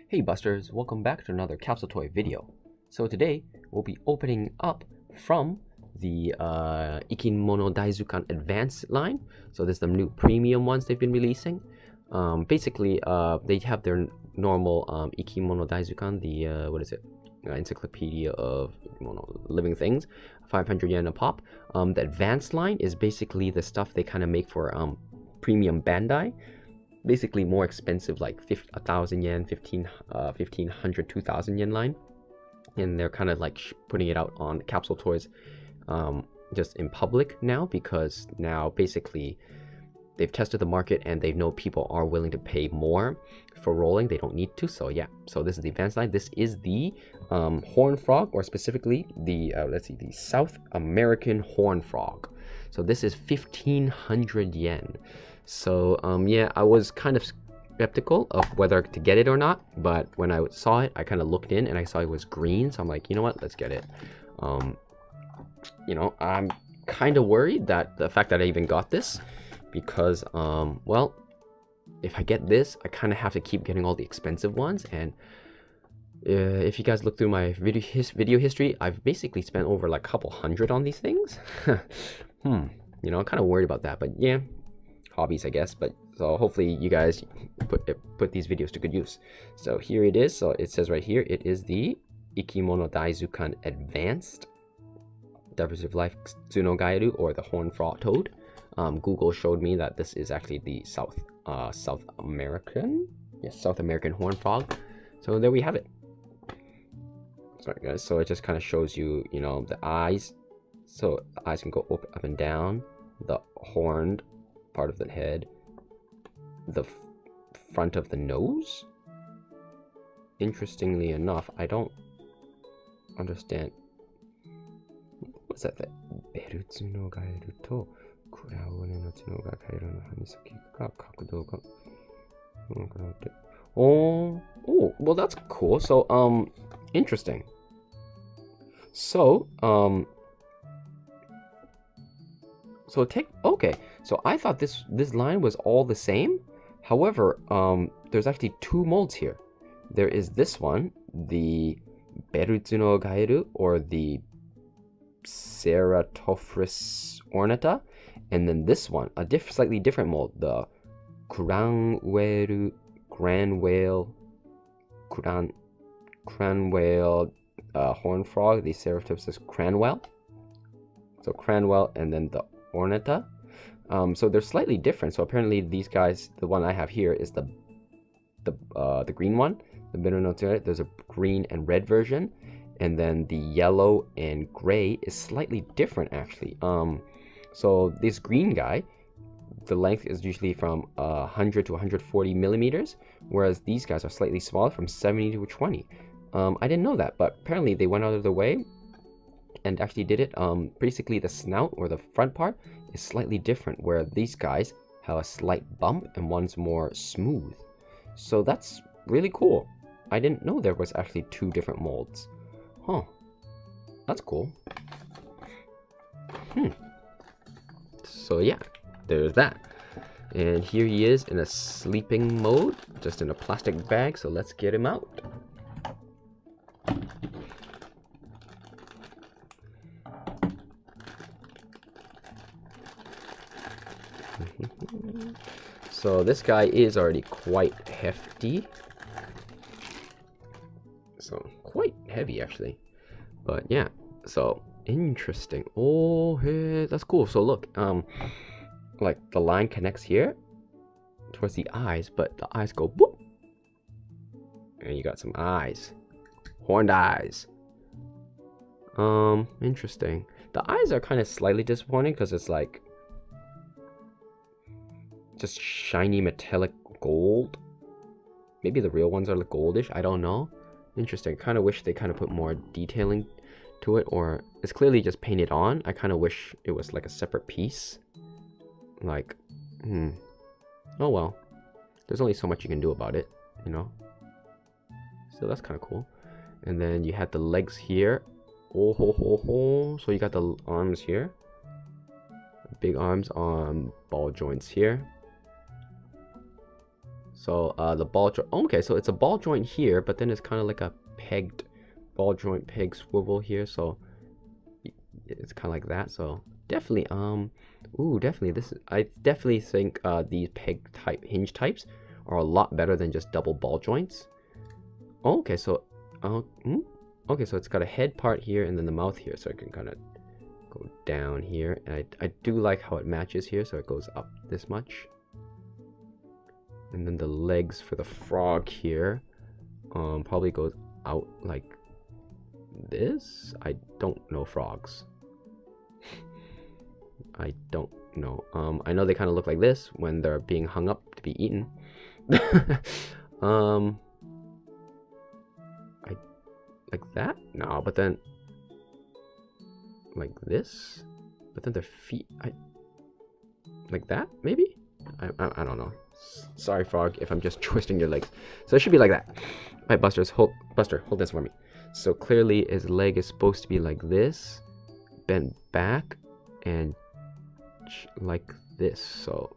Hey Busters, welcome back to another capsule toy video. So today we'll be opening up from the IkimonoDaiZukan Advance line. So this is the new premium ones they've been releasing. Basically, they have their normal IkimonoDaiZukan, the what is it? Encyclopedia of living things, 500 yen a pop. The advanced line is basically the stuff they kind of make for premium Bandai. Basically more expensive, like 1,000 yen, 1,500, 2,000 yen line. And they're kind of like putting it out on capsule toys just in public now, because now basically they've tested the market and they know people are willing to pay more for rolling. They don't need to. So yeah, so this is the advanced line. This is the horned frog, or specifically the let's see, the South American horned frog. So this is 1,500 yen. So yeah, I was kind of skeptical of whether to get it or not, but when I saw it, I kind of looked in and I saw it was green, so I'm like, you know what, let's get it. You know, I'm kind of worried that the fact that I even got this, because well, if I get this, I kind of have to keep getting all the expensive ones. And if you guys look through my video history, I've basically spent over like a couple hundred on these things. You know, I'm kind of worried about that, but yeah, hobbies, I guess. But so hopefully you guys put these videos to good use. So here it is. So it says right here, it is the IkimonoDaiZukan Advanced Diversity Life Tsunoga Eru, or the horned frog toad. Google showed me that this is actually the South American horned frog. So there we have it. Sorry guys, so it just kind of shows you, you know, the eyes. So the eyes can go up and down, the horned part of the head, the front of the nose. Interestingly enough, I don't understand. What's that? Beru no gaeru to Cranwell no tsuno ga kaeru no hanisaki ga kakudo ga. Oh, well that's cool. So interesting. So okay. So I thought this line was all the same. However, there's actually two molds here. There is this one, the Beru no gaeru, or the Ceratophris ornata, and then this one, a slightly different mold, the Cranwell horned frog, the Ceratophris Cranwell. So Cranwell, and then the ornata. So they're slightly different. So apparently these guys, the one I have here is the green one, the bitter notes. There's a green and red version, and then the yellow and gray is slightly different actually. So this green guy, the length is usually from 100 to 140 millimeters, whereas these guys are slightly smaller, from 70 to 20. I didn't know that, but apparently they went out of their way and actually did it. Basically the snout, or the front part, is slightly different, where these guys have a slight bump and one's more smooth. So that's really cool. I didn't know there was actually two different molds. Huh. That's cool. So yeah, there's that. And here he is in a sleeping mode, just in a plastic bag, so let's get him out. So this guy is already quite hefty. So quite heavy actually. But yeah, so interesting. Oh, hey, that's cool. So look, like the line connects here towards the eyes, but the eyes go boop. And you got some eyes. Horned eyes. Interesting. The eyes are kind of slightly disappointing because it's like just shiny metallic gold. Maybe the real ones are like goldish, I don't know. Interesting. Kind of wish they kind of put more detailing to it, or it's clearly just painted on. I kind of wish it was like a separate piece. Like, oh well, there's only so much you can do about it, you know. So that's kind of cool. And then you had the legs here. Oh ho ho ho. So you got the arms here, big arms on ball joints here. So the ball joint, okay, so it's a ball joint here, but then it's kind of like a pegged ball joint peg swivel here, so it's kind of like that. So definitely definitely this is, I definitely think these peg type hinge types are a lot better than just double ball joints. Okay, so okay, so it's got a head part here and then the mouth here, so I can kind of go down here, and I do like how it matches here, so it goes up this much. And then the legs for the frog here probably goes out like this. I don't know frogs. I don't know. I know they kind of look like this when they're being hung up to be eaten. I like that? No, but then like this. But then their feet, like that maybe. I don't know. Sorry, frog, if I'm just twisting your legs. So it should be like that. Alright, Buster, hold this for me. So clearly his leg is supposed to be like this, bent back, and like this. So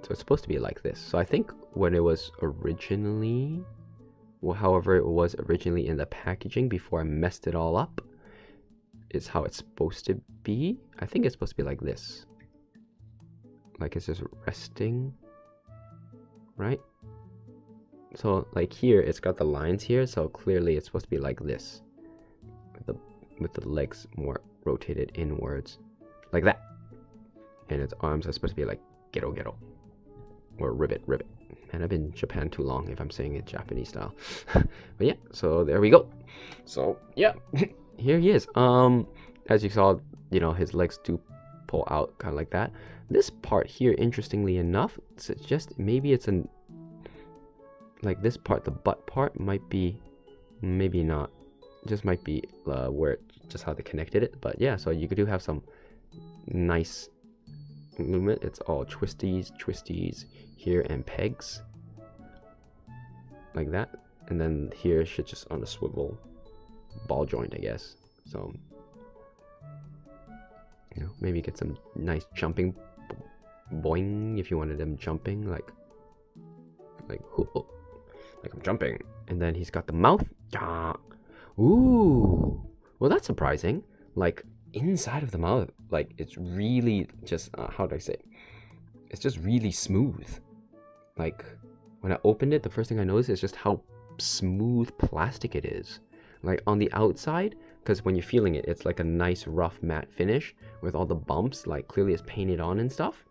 it's supposed to be like this. So I think when it was originally, well, however it was originally in the packaging before I messed it all up, is how it's supposed to be. I think it's supposed to be like this. Like it's just resting, right? So like here, it's got the lines here, so clearly it's supposed to be like this, with the legs more rotated inwards, like that. And its arms are supposed to be like gero gero, or ribbit ribbit. And I've been in Japan too long if I'm saying it Japanese style. But yeah, so there we go. So yeah, here he is. As you saw, you know, his legs do pull out kind of like that. This part here, interestingly enough, it's just maybe it's an like this part, the butt part might be, maybe not, just might be where it, just how they connected it. But yeah, so you do have some nice movement. It's all twisties here and pegs like that, and then here should just on a swivel ball joint, I guess. So you know, maybe get some nice jumping boing if you wanted them jumping like I'm jumping. And then he's got the mouth. Ooh, well, that's surprising. Like inside of the mouth, like it's really just how do I say it? It's just really smooth. Like when I opened it, the first thing I noticed is just how smooth plastic it is. Like on the outside, because when you're feeling it, it's like a nice rough matte finish with all the bumps, like clearly it's painted on and stuff.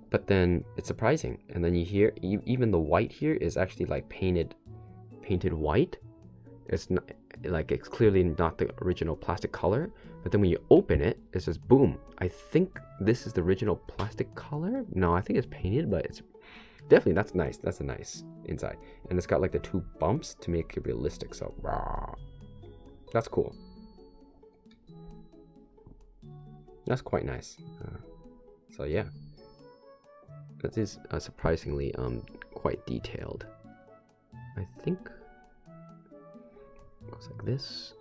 But then it's surprising, and then you hear even the white here is actually like painted white. It's not like, it's clearly not the original plastic color. But then when you open it, it's just boom. I think this is the original plastic color. No, I think it's painted, but it's definitely, that's nice. That's a nice inside, and it's got like the two bumps to make it realistic. So that's cool. That's quite nice. So yeah, that is surprisingly quite detailed. I think it goes like this.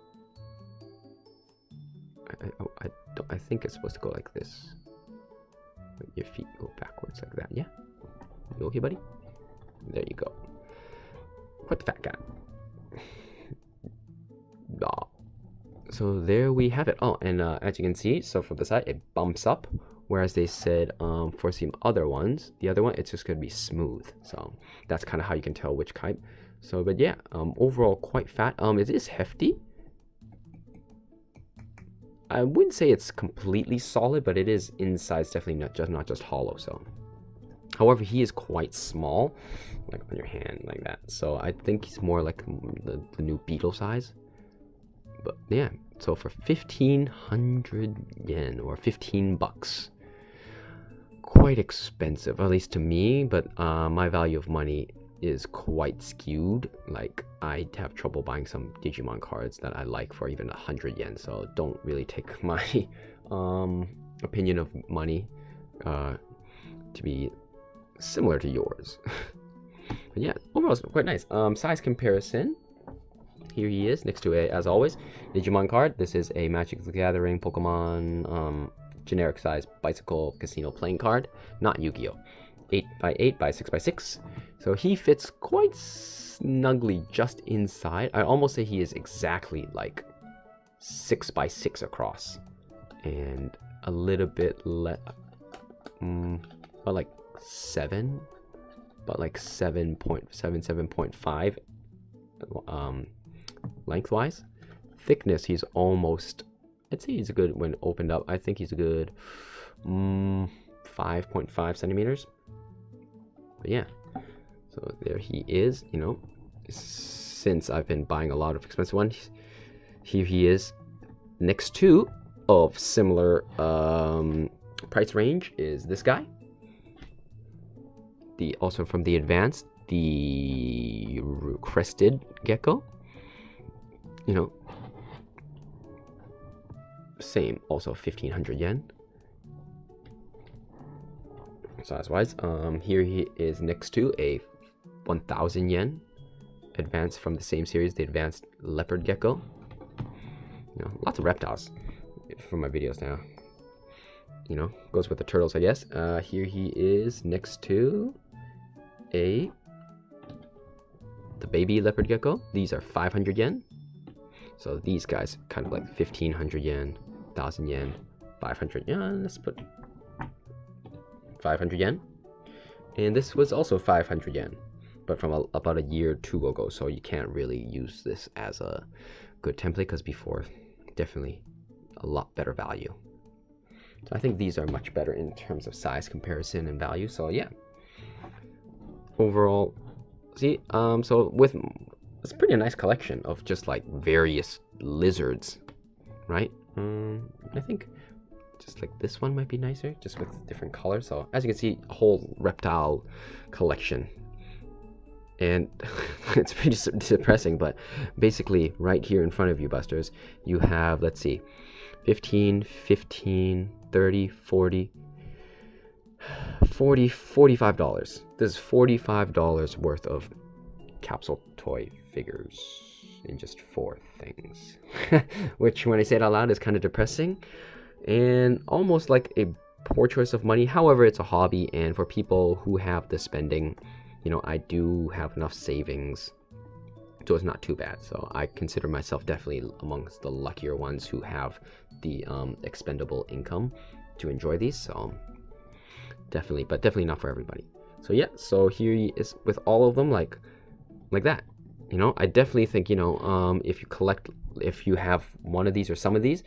I think it's supposed to go like this. Your feet go backwards like that. Yeah. You okay, buddy? There you go. What the fat guy? So there we have it. Oh, and as you can see, so from the side it bumps up, whereas they said for some other ones, the other one, it's just gonna be smooth. So that's kind of how you can tell which type. So, but yeah, overall quite fat. It is hefty. I wouldn't say it's completely solid, but it is inside. It's definitely not just hollow. So, however, he is quite small, like on your hand, like that. So I think he's more like the new beetle size. But yeah, so for 1,500 yen or 15 bucks, quite expensive, at least to me. But my value of money is quite skewed. Like I have trouble buying some Digimon cards that I like for even 100 yen. So don't really take my opinion of money to be similar to yours. But yeah, overall it's quite nice. Size comparison. Here he is next to a, as always, Digimon card. This is a Magic the Gathering Pokemon generic size bicycle casino playing card, not Yu-Gi-Oh. 8x8 by 6x6. So he fits quite snugly just inside. I almost say he is exactly like 6x6 across, and a little bit but like 7, but like 7.5 lengthwise. Thickness, he's almost, I'd say he's a good, when opened up, I think he's a good 5.5 centimeters. But yeah, so there he is. You know, since I've been buying a lot of expensive ones, here he is. Next to of similar price range is this guy. Also from the advanced, the crested gecko. You know, same, also 1500 yen. Size wise, here he is next to a 1000 yen advanced from the same series, the advanced leopard gecko. You know, lots of reptiles from my videos now. You know, goes with the turtles, I guess. Here he is next to the baby leopard gecko. These are 500 yen. So these guys kind of like 1500 yen, 1000 yen, 500 yen. Let's put 500 yen. And this was also 500 yen, but from about a year or two ago. So you can't really use this as a good template, because before, definitely a lot better value. So I think these are much better in terms of size comparison and value. So yeah, overall, see, so with, it's a pretty nice collection of just like various lizards, right? I think just like this one might be nicer, just with different colors. So as you can see, a whole reptile collection. And it's pretty depressing, but basically right here in front of you, Busters, you have, let's see, 15, 15, 30, 40, $45. This is $45 worth of capsule toy figures in just 4 things. Which, when I say it out loud, is kind of depressing and almost like a poor choice of money. However, it's a hobby, and for people who have the spending, you know, I do have enough savings, so it's not too bad. So I consider myself definitely amongst the luckier ones who have the expendable income to enjoy these. So definitely, but definitely not for everybody. So yeah, so here he is with all of them like that. You know, I definitely think, you know, if you have one of these or some of these,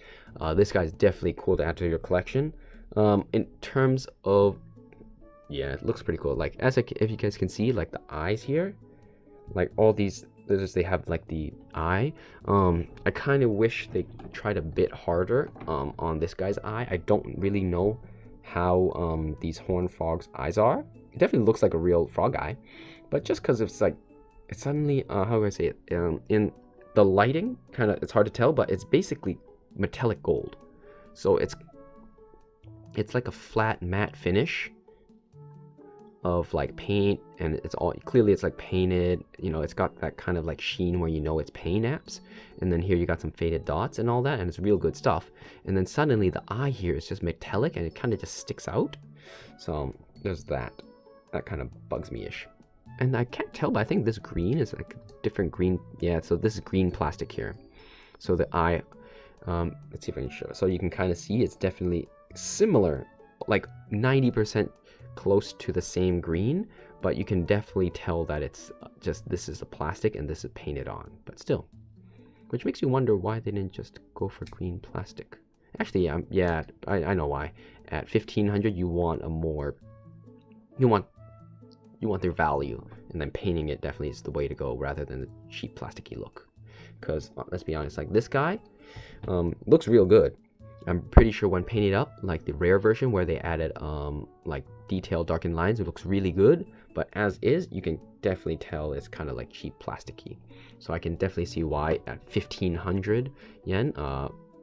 this guy's definitely cool to add to your collection. In terms of, yeah, it looks pretty cool. Like, if you guys can see, like the eyes here, like all these lizards, they have like the eye. I kind of wish they tried a bit harder on this guy's eye. I don't really know how these horned frogs' eyes are. It definitely looks like a real frog eye, but just because it's like, it's suddenly, how do I say it? In the lighting, kind of, it's hard to tell, but it's basically metallic gold. So it's like a flat matte finish of like paint, and it's all clearly, it's like painted. You know, it's got that kind of like sheen where you know it's paint apps, and then here you got some faded dots and all that, and it's real good stuff. And then suddenly the eye here is just metallic, and it kind of just sticks out. So there's that kind of bugs me ish. And I can't tell, but I think this green is like a different green. Yeah, so this is green plastic here. So the eye, let's see if I can show. So you can kind of see it's definitely similar, like 90% close to the same green, but you can definitely tell that it's just, this is the plastic and this is painted on, but still. Which makes you wonder why they didn't just go for green plastic. Actually, yeah, I know why. At 1500, you want a more, you want their value, and then painting it definitely is the way to go rather than the cheap plasticky look. Because let's be honest, like this guy looks real good. I'm pretty sure when painted up, like the rare version where they added like detailed darkened lines, it looks really good. But as is, you can definitely tell it's kind of like cheap plasticky. So I can definitely see why at 1500 yen,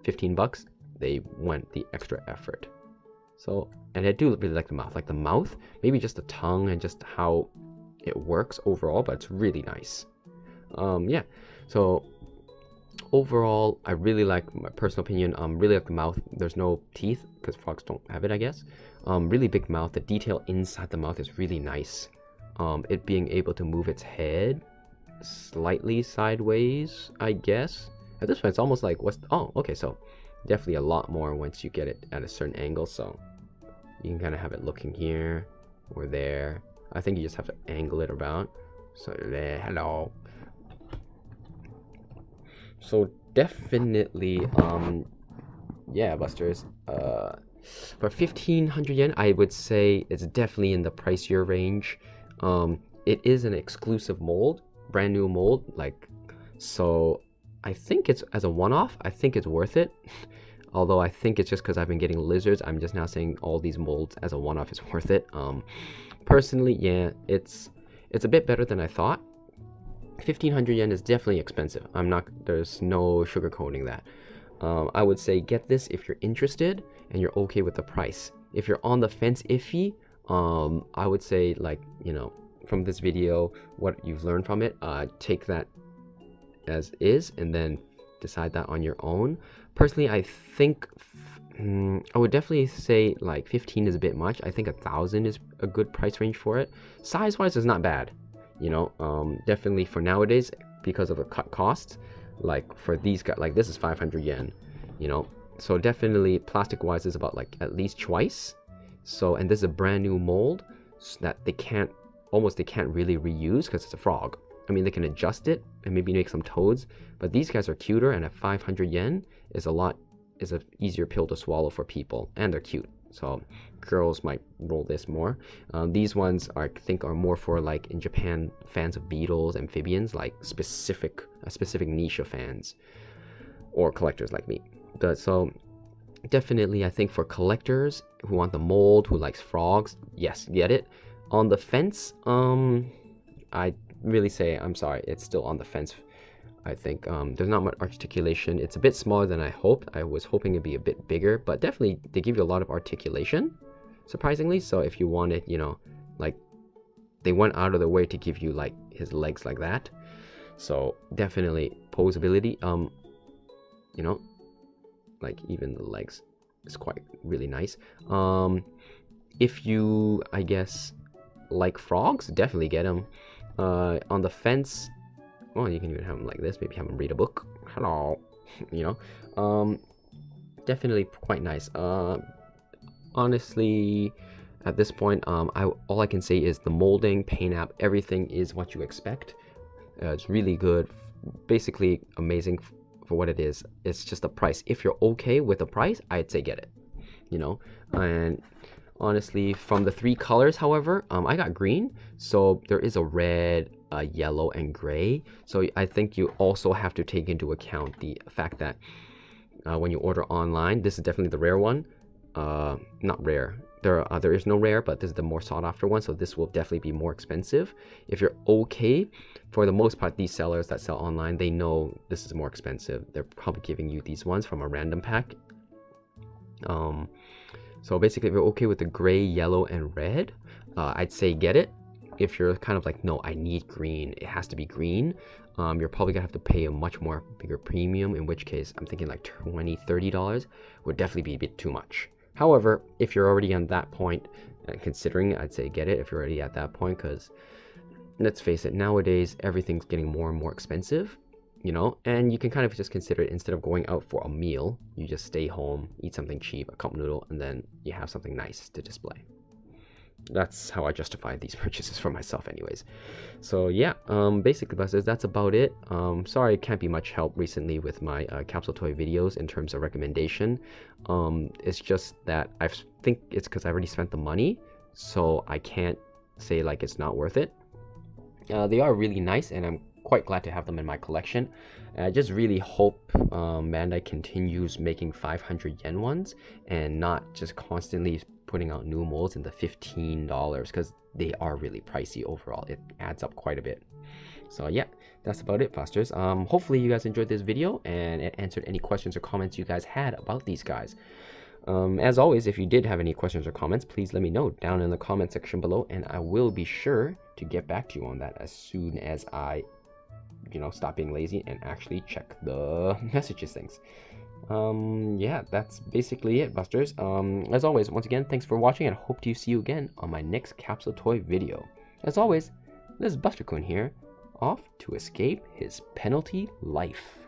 15 bucks, they went the extra effort. So, and I do really like the mouth. Like the mouth, maybe just the tongue and just how it works overall, but it's really nice. Yeah, so overall, I really like, my personal opinion, really like the mouth. There's no teeth because frogs don't have it, I guess. Really big mouth. The detail inside the mouth is really nice. It being able to move its head slightly sideways, I guess. At this point, it's almost like oh, okay, so definitely a lot more once you get it at a certain angle. So you can kind of have it looking here or there. I think you just have to angle it around. So there, hello. So definitely, yeah, Busters. For 1,500 yen, I would say it's definitely in the pricier range. It is an exclusive mold, brand new mold, like, so I think it's, as a one-off, I think it's worth it. Although I think it's just because I've been getting lizards, I'm just now saying all these molds as a one-off is worth it. Personally, yeah, it's a bit better than I thought. 1,500 yen is definitely expensive. There's no sugarcoating that. I would say get this if you're interested and you're okay with the price. If you're on the fence iffy, I would say, like, you know, from this video, what you've learned from it, take that as is and then decide that on your own. Personally, I think I would definitely say like 15 is a bit much. I think 1,000 is a good price range for it. Size wise, it's not bad, you know. Definitely for nowadays, because of the cut costs, like for these guys, like this is 500 yen, you know. So definitely plastic wise is about like at least twice. So, and this is a brand new mold, so that they can't really reuse because it's a frog. I mean, they can adjust it and maybe make some toads, but these guys are cuter, and at 500 yen is an easier pill to swallow for people, and they're cute. So girls might roll this more. These ones I think are more for, like, in Japan, fans of beetles, amphibians, like a specific niche of fans or collectors like me. So definitely, I think for collectors who want the mold, who likes frogs, yes, get it. On the fence, I really say, I'm sorry, it's still on the fence. I think there's not much articulation. It's a bit smaller than I hoped. I was hoping it'd be a bit bigger, but definitely they give you a lot of articulation, surprisingly. So if you wanted, you know, like, they went out of their way to give you like his legs like that. So definitely posability, you know, like even the legs is quite really nice. If you, I guess, like frogs, definitely get them. On the fence, well, you can even have them like this, maybe have them read a book. Hello. You know, definitely quite nice. Honestly, at this point, all I can say is the molding, paint app, everything is what you expect. It's really good, basically amazing for what it is. It's just the price. If you're okay with the price, I'd say get it, you know. And honestly, from the 3 colors, however, I got green, so there is a red, yellow, and gray. So I think you also have to take into account the fact that when you order online, this is definitely the rare one. Not rare. There is no rare, but this is the more sought after one, so this will definitely be more expensive. If you're okay, for the most part, these sellers that sell online, they know this is more expensive. They're probably giving you these ones from a random pack. So basically, if you're okay with the gray, yellow, and red, I'd say get it. If you're kind of like, no, I need green, it has to be green, you're probably gonna have to pay a much more bigger premium, in which case I'm thinking like $20–30 would definitely be a bit too much. However, if you're already on that point and considering it, I'd say get it if you're already at that point, because let's face it, nowadays everything's getting more and more expensive, you know, and you can kind of just consider it, instead of going out for a meal, you just stay home, eat something cheap, a cup noodle, and then you have something nice to display. That's how I justify these purchases for myself anyways. So yeah, basically, Busters, that's about it. Sorry, can't be much help recently with my capsule toy videos in terms of recommendation. It's just that I think it's because I already spent the money, so I can't say like it's not worth it. They are really nice, and I'm quite glad to have them in my collection. I just really hope Bandai continues making 500 yen ones and not just constantly putting out new molds in the $15, because they are really pricey overall. It adds up quite a bit. So yeah, that's about it, Busters. Hopefully you guys enjoyed this video and it answered any questions or comments you guys had about these guys. As always, if you did have any questions or comments, please let me know down in the comment section below, and I will be sure to get back to you on that as soon as I you know, stop being lazy and actually check the messages things. Yeah, that's basically it, Busters. As always, once again, thanks for watching, and I hope to see you again on my next capsule toy video. As always, this is Buster-kun here, off to escape his penalty life.